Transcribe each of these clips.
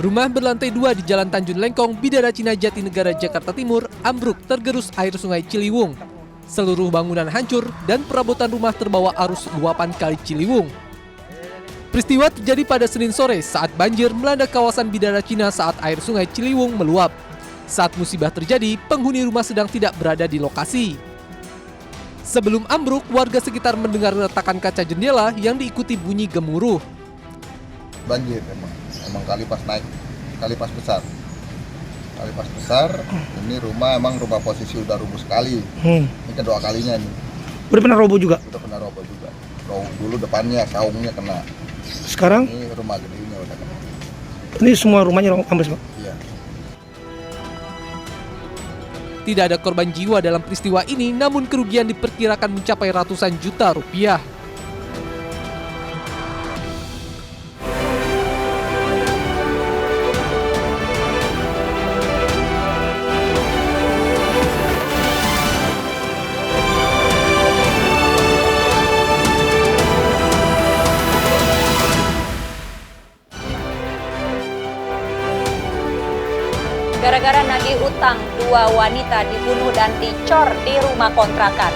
Rumah berlantai 2 di Jalan Tanjung Lengkong, Bidara Cina Jatinegara, Jakarta Timur, ambruk tergerus air sungai Ciliwung. Seluruh bangunan hancur dan perabotan rumah terbawa arus luapan Kali Ciliwung. Peristiwa terjadi pada Senin sore saat banjir melanda kawasan Bidara Cina saat air sungai Ciliwung meluap. Saat musibah terjadi, penghuni rumah sedang tidak berada di lokasi. Sebelum ambruk, warga sekitar mendengar retakan kaca jendela yang diikuti bunyi gemuruh. Banjir emang kali pas besar, ini rumah posisi udah rubuh sekali. Ini kedua kalinya nih. Udah pernah roboh juga? Udah pernah roboh juga. Dulu depannya saungnya kena. Sekarang? Ini rumah gedenya udah kena. Ini semua rumahnya ambles, Pak? Iya. Tidak ada korban jiwa dalam peristiwa ini, namun kerugian diperkirakan mencapai ratusan juta rupiah. Gara-gara nagih utang, 2 wanita dibunuh dan dicor di rumah kontrakan.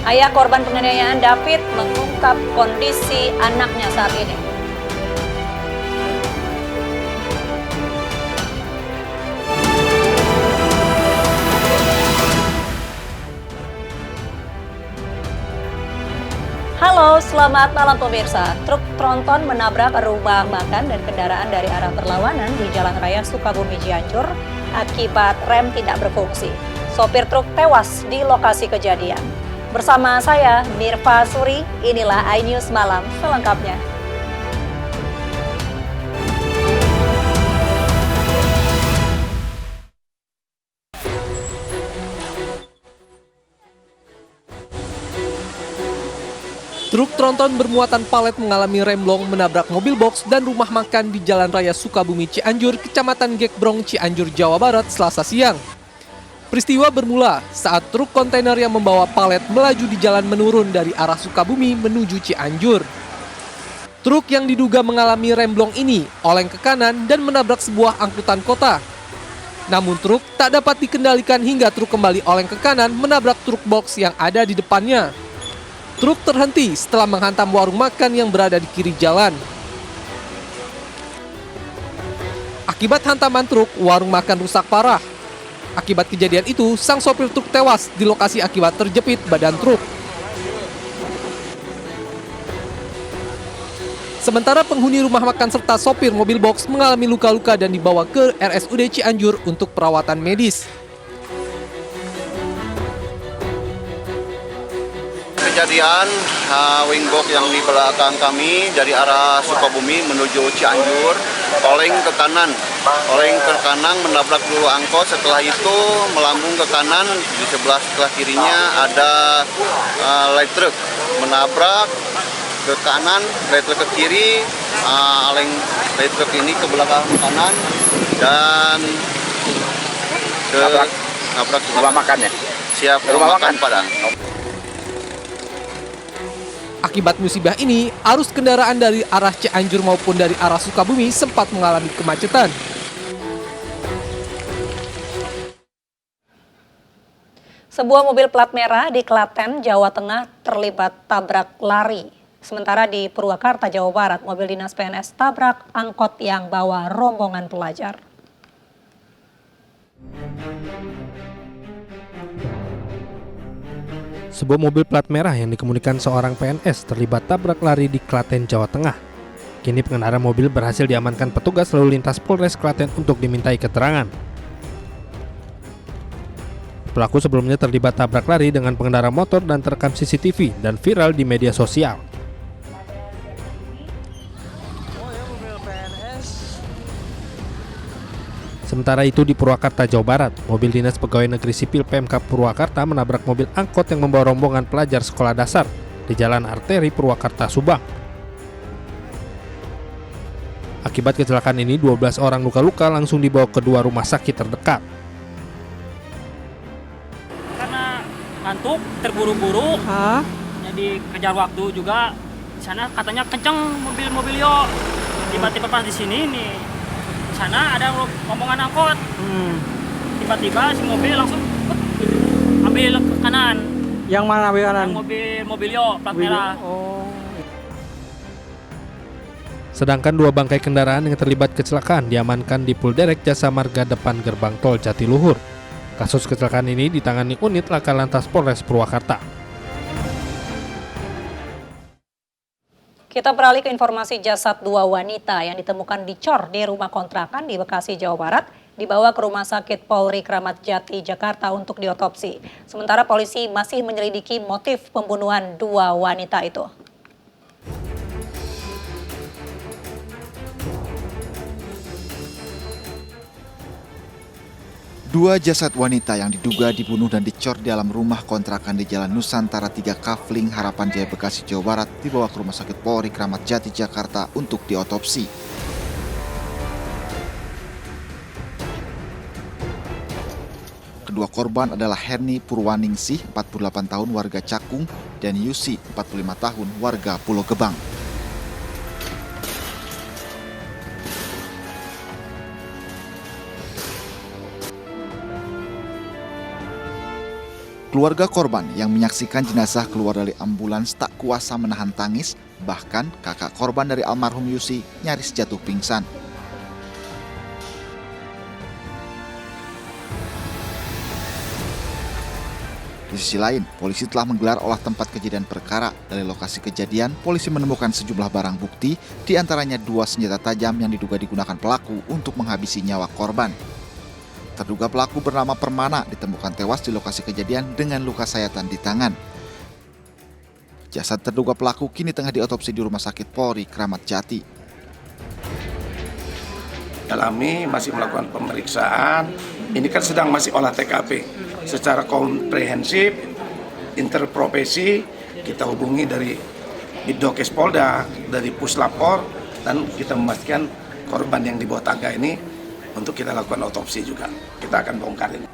Ayah korban penganiayaan David mengungkap kondisi anaknya saat ini. Halo, selamat malam pemirsa. Truk tronton menabrak rumah makan dan kendaraan dari arah berlawanan di Jalan Raya Sukabumi Cianjur akibat rem tidak berfungsi. Sopir truk tewas di lokasi kejadian. Bersama saya, Mirva Suri, inilah iNews Malam selengkapnya. Truk tronton bermuatan palet mengalami remblong menabrak mobil box dan rumah makan di Jalan Raya Sukabumi Cianjur, Kecamatan Gekbrong, Cianjur, Jawa Barat, Selasa siang. Peristiwa bermula saat truk kontainer yang membawa palet melaju di jalan menurun dari arah Sukabumi menuju Cianjur. Truk yang diduga mengalami remblong ini oleng ke kanan dan menabrak sebuah angkutan kota. Namun truk tak dapat dikendalikan hingga truk kembali oleng ke kanan menabrak truk box yang ada di depannya. Truk terhenti setelah menghantam warung makan yang berada di kiri jalan. Akibat hantaman truk, warung makan rusak parah. Akibat kejadian itu, sang sopir truk tewas di lokasi akibat terjepit badan truk. Sementara penghuni rumah makan serta sopir mobil box mengalami luka-luka dan dibawa ke RSUD Cianjur untuk perawatan medis. Kejadian wingbox yang di belakang kami dari arah Sukabumi menuju Cianjur oleng ke kanan menabrak dulu angkot. Setelah itu melambung ke kanan, di sebelah kirinya ada light truck menabrak ke kanan, light truck ke kiri, light truck ini ke belakang kanan dan nabrak rumah makan ya. Siap rumah makan Padang. Akibat musibah ini, arus kendaraan dari arah Cianjur maupun dari arah Sukabumi sempat mengalami kemacetan. Sebuah mobil plat merah di Klaten, Jawa Tengah terlibat tabrak lari. Sementara di Purwakarta, Jawa Barat, mobil dinas PNS tabrak angkot yang bawa rombongan pelajar. Sebuah mobil plat merah yang dikemudikan seorang PNS terlibat tabrak lari di Klaten, Jawa Tengah. Kini pengendara mobil berhasil diamankan petugas lalu lintas Polres Klaten untuk dimintai keterangan. Pelaku sebelumnya terlibat tabrak lari dengan pengendara motor dan terekam CCTV dan viral di media sosial. Sementara itu di Purwakarta, Jawa Barat, mobil dinas pegawai negeri sipil PMK Purwakarta menabrak mobil angkot yang membawa rombongan pelajar sekolah dasar di Jalan Arteri Purwakarta, Subang. Akibat kecelakaan ini, 12 orang luka-luka langsung dibawa ke 2 rumah sakit terdekat. Karena ngantuk, terburu-buru. Jadi kejar waktu juga. Di sana katanya kenceng mobil yo. Tiba-tiba pas di sini nih, di sana ada rombongan angkot. Tiba-tiba si mobil langsung ambil ke kanan. Yang mana ambil kanan? Yang mobil yo plat merah. Sedangkan 2 bangkai kendaraan yang terlibat kecelakaan diamankan di Pulderek Jasa Marga depan gerbang tol Jatiluhur. Kasus kecelakaan ini ditangani unit Laka Lantas Polres Purwakarta. Kita beralih ke informasi jasad 2 wanita yang ditemukan dicor di rumah kontrakan di Bekasi, Jawa Barat, dibawa ke Rumah Sakit Polri Kramat Jati, Jakarta untuk diotopsi. Sementara polisi masih menyelidiki motif pembunuhan 2 wanita itu. Dua jasad wanita yang diduga dibunuh dan dicor di dalam rumah kontrakan di Jalan Nusantara 3 Kafling, Harapan Jaya, Bekasi, Jawa Barat dibawa ke Rumah Sakit Polri Kramat Jati, Jakarta untuk diotopsi. Kedua korban adalah Herni Purwaningsih, 48 tahun warga Cakung, dan Yusi, 45 tahun warga Pulau Gebang. Keluarga korban yang menyaksikan jenazah keluar dari ambulans tak kuasa menahan tangis, bahkan kakak korban dari almarhum Yusi nyaris jatuh pingsan. Di sisi lain, polisi telah menggelar olah tempat kejadian perkara. Dari lokasi kejadian, polisi menemukan sejumlah barang bukti, di antaranya 2 senjata tajam yang diduga digunakan pelaku untuk menghabisi nyawa korban. Terduga pelaku bernama Permana ditemukan tewas di lokasi kejadian dengan luka sayatan di tangan. Jasad terduga pelaku kini tengah diotopsi di Rumah Sakit Polri Kramat Jati. Kami masih melakukan pemeriksaan. Ini kan sedang masih olah TKP. Secara komprehensif, interprofesi, kita hubungi dari Bidokes Polda, dari Puslapor, dan kita memastikan korban yang dibawa tangga ini untuk kita lakukan otopsi juga. Kita akan bongkar ini.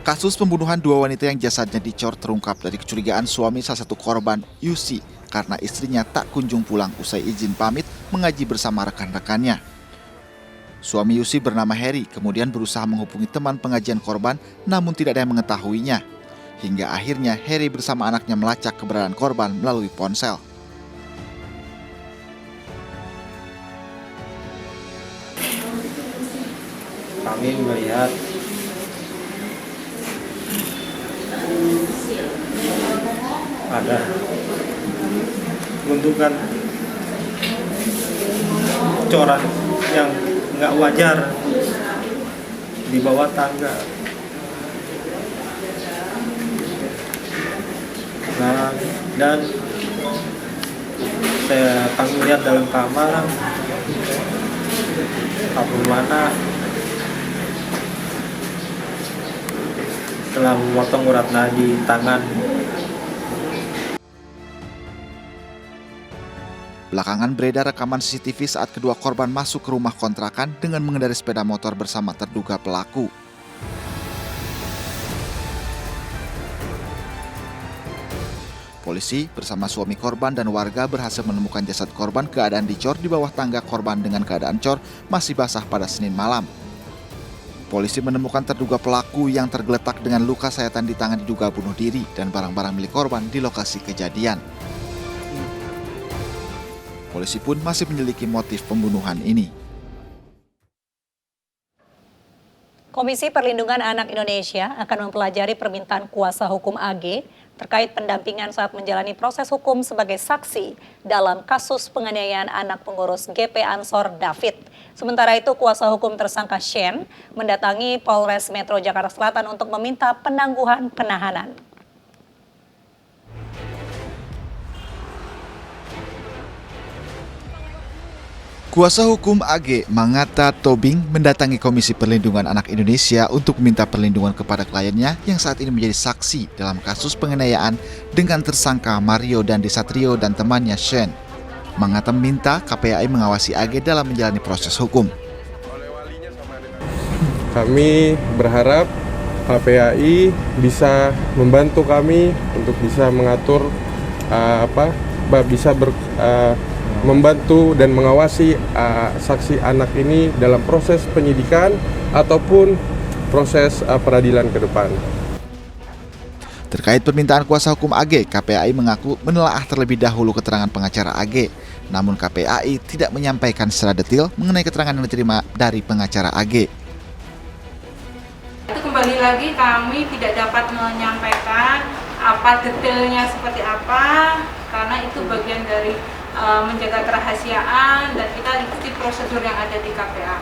Kasus pembunuhan 2 wanita yang jasadnya dicor terungkap dari kecurigaan suami salah satu korban, Yusi, karena istrinya tak kunjung pulang usai izin pamit mengaji bersama rekan-rekannya. Suami Yusi bernama Heri kemudian berusaha menghubungi teman pengajian korban, namun tidak ada yang mengetahuinya. Hingga akhirnya Heri bersama anaknya melacak keberadaan korban melalui ponsel. Kami melihat ada gundukan coran yang nggak wajar di bawah tangga. Nah, dan kami lihat dalam kamar Permana telah memotong urat nadi tangan. Belakangan beredar rekaman CCTV saat kedua korban masuk ke rumah kontrakan dengan mengendarai sepeda motor bersama terduga pelaku. Polisi bersama suami korban dan warga berhasil menemukan jasad korban keadaan dicor di bawah tangga korban dengan keadaan cor masih basah pada Senin malam. Polisi menemukan terduga pelaku yang tergeletak dengan luka sayatan di tangan diduga bunuh diri dan barang-barang milik korban di lokasi kejadian. Polisi pun masih menyelidiki motif pembunuhan ini. Komisi Perlindungan Anak Indonesia akan mempelajari permintaan kuasa hukum AG terkait pendampingan saat menjalani proses hukum sebagai saksi dalam kasus penganiayaan anak pengurus GP Ansor David. Sementara itu, kuasa hukum tersangka Shen mendatangi Polres Metro Jakarta Selatan untuk meminta penangguhan penahanan. Kuasa hukum AG Mangata Tobing mendatangi Komisi Perlindungan Anak Indonesia untuk meminta perlindungan kepada kliennya yang saat ini menjadi saksi dalam kasus penganiayaan dengan tersangka Mario Dandisatrio dan temannya Shen. Mangata meminta KPAI mengawasi AG dalam menjalani proses hukum. Kami berharap KPAI bisa membantu kami untuk bisa mengatur membantu dan mengawasi saksi anak ini dalam proses penyidikan ataupun proses peradilan ke depan. Terkait permintaan kuasa hukum AG, KPAI mengaku menelaah terlebih dahulu keterangan pengacara AG. Namun KPAI tidak menyampaikan secara detail mengenai keterangan yang diterima dari pengacara AG. Itu kembali lagi kami tidak dapat menyampaikan apa detailnya seperti apa, karena itu bagian dari menjaga kerahasiaan dan kita ikuti prosedur yang ada di KPA.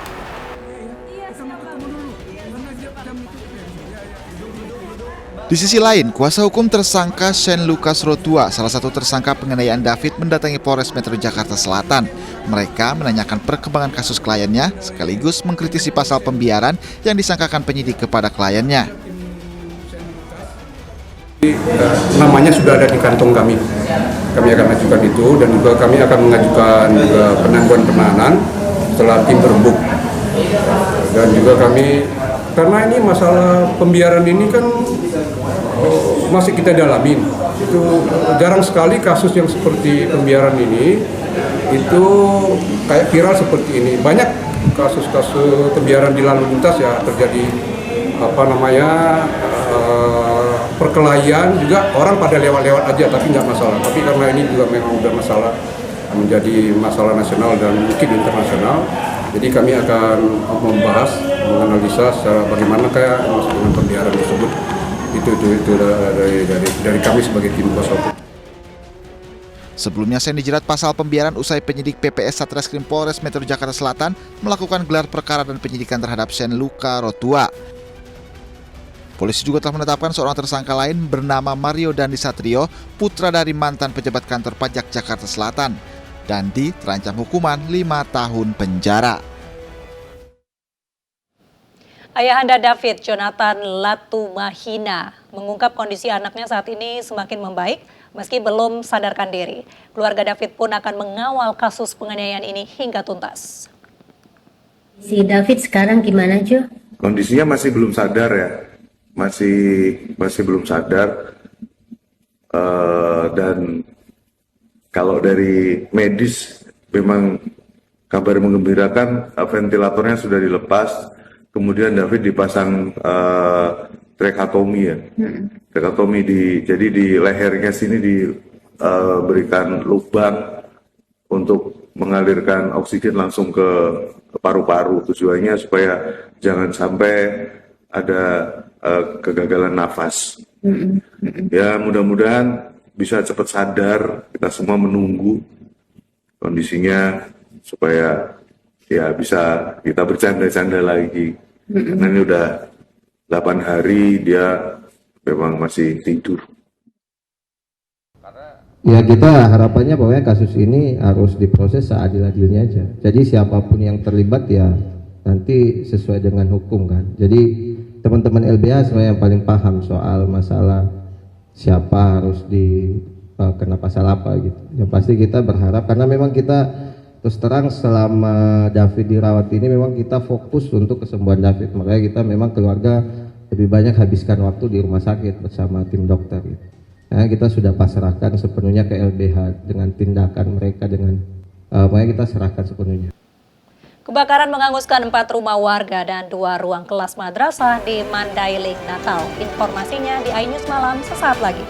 Di sisi lain, kuasa hukum tersangka Shane Lucas Rotua, salah satu tersangka penganiayaan David, mendatangi Polres Metro Jakarta Selatan. Mereka menanyakan perkembangan kasus kliennya, sekaligus mengkritisi pasal pembiaran yang disangkakan penyidik kepada kliennya. Namanya sudah ada di kantong kami. Kami akan ajukan itu dan juga kami akan mengajukan penangguhan penahanan setelah tim berembuk. Dan juga kami, karena ini masalah pembiaran ini kan masih kita dalamin. Itu jarang sekali kasus yang seperti pembiaran ini itu kayak viral seperti ini. Banyak kasus-kasus pembiaran di lalu lintas ya terjadi perkelahian juga, orang pada lewat-lewat aja tapi nggak masalah. Tapi karena ini juga memang udah masalah, menjadi masalah nasional dan mungkin internasional, jadi kami akan membahas, menganalisa secara bagaimana kayak dengan pembiaran tersebut. Itu dari kami sebagai tim kuasa hukum. Sebelumnya Shane dijerat pasal pembiaran usai penyidik PPS Satreskrim Polres Metro Jakarta Selatan melakukan gelar perkara dan penyidikan terhadap Shane Lucas Rotua. Polisi juga telah menetapkan seorang tersangka lain bernama Mario Dandi Satrio, putra dari mantan pejabat kantor pajak Jakarta Selatan. Dandi terancam hukuman 5 tahun penjara. Ayahanda David, Jonathan Latumahina, mengungkap kondisi anaknya saat ini semakin membaik meski belum sadarkan diri. Keluarga David pun akan mengawal kasus penganiayaan ini hingga tuntas. Si David sekarang gimana, Jo? Kondisinya masih belum sadar ya. Masih belum sadar, dan kalau dari medis memang kabar menggembirakan, ventilatornya sudah dilepas, kemudian David dipasang tracheotomy ya, tracheotomy jadi di lehernya sini diberikan lubang untuk mengalirkan oksigen langsung ke paru-paru, tujuannya supaya jangan sampai ada kegagalan nafas. Ya mudah-mudahan bisa cepat sadar, kita semua menunggu kondisinya supaya ya bisa kita bercanda-canda lagi. Karena ini udah 8 hari dia memang masih tidur. Ya kita harapannya pokoknya kasus ini harus diproses seadil-adilnya aja. Jadi siapapun yang terlibat ya nanti sesuai dengan hukum kan. Jadi teman-teman LBH sebenarnya yang paling paham soal masalah siapa harus kena pasal apa gitu. Yang pasti kita berharap, karena memang kita terus terang selama David dirawat ini memang kita fokus untuk kesembuhan David. Makanya kita memang keluarga lebih banyak habiskan waktu di rumah sakit bersama tim dokter gitu. Nah, kita sudah pasrahkan sepenuhnya ke LBH dengan tindakan mereka, makanya kita serahkan sepenuhnya. Kebakaran menghanguskan 4 rumah warga dan 2 ruang kelas madrasah di Mandailing, Natal. Informasinya di iNews Malam sesaat lagi.